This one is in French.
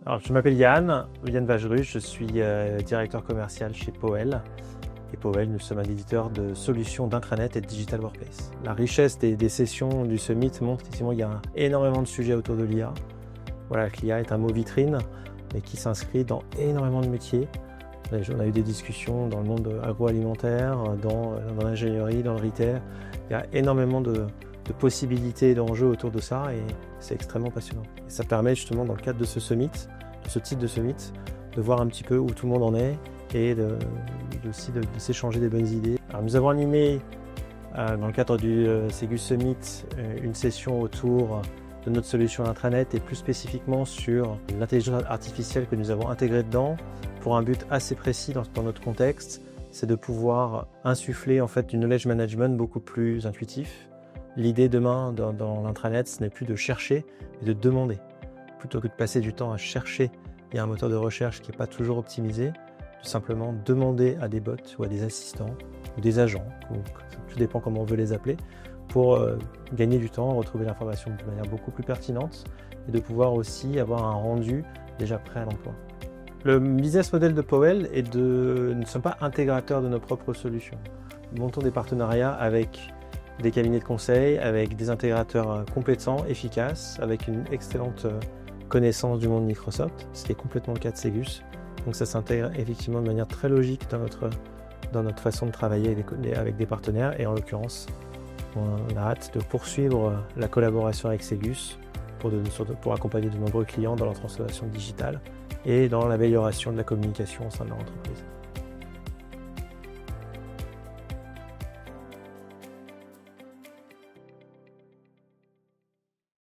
Alors, je m'appelle Yann Vageruch, je suis directeur commercial chez Powell. Et Powell, nous sommes un éditeur de solutions d'intranet et de digital workplace. La richesse des sessions du Summit montre qu'effectivement il y a énormément de sujets autour de l'IA. Voilà, que l'IA est un mot vitrine, mais qui s'inscrit dans énormément de métiers. On a eu des discussions dans le monde agroalimentaire, dans l'ingénierie, dans le retail. Il y a énormément de possibilités et d'enjeux autour de ça et c'est extrêmement passionnant. Et ça permet justement dans le cadre de ce summit, de ce type de summit, de voir un petit peu où tout le monde en est et aussi de s'échanger des bonnes idées. Alors, nous avons animé dans le cadre du Ségus Summit une session autour de notre solution intranet et plus spécifiquement sur l'intelligence artificielle que nous avons intégrée dedans pour un but assez précis dans notre contexte, c'est de pouvoir insuffler en fait du knowledge management beaucoup plus intuitif. L'idée demain dans l'intranet, ce n'est plus de chercher, mais de demander. Plutôt que de passer du temps à chercher, il y a un moteur de recherche qui n'est pas toujours optimisé, de simplement demander à des bots ou à des assistants ou des agents, tout dépend comment on veut les appeler, pour gagner du temps, retrouver l'information de manière beaucoup plus pertinente et de pouvoir aussi avoir un rendu déjà prêt à l'emploi. Le business model de Powell est nous ne sommes pas intégrateurs de nos propres solutions. Nous montons des partenariats avec des cabinets de conseil, avec des intégrateurs compétents, efficaces, avec une excellente connaissance du monde Microsoft, ce qui est complètement le cas de Ségus. Donc ça s'intègre effectivement de manière très logique dans notre façon de travailler avec des partenaires et en l'occurrence, on a hâte de poursuivre la collaboration avec Ségus pour accompagner de nombreux clients dans leur transformation digitale et dans l'amélioration de la communication au sein de leur entreprise.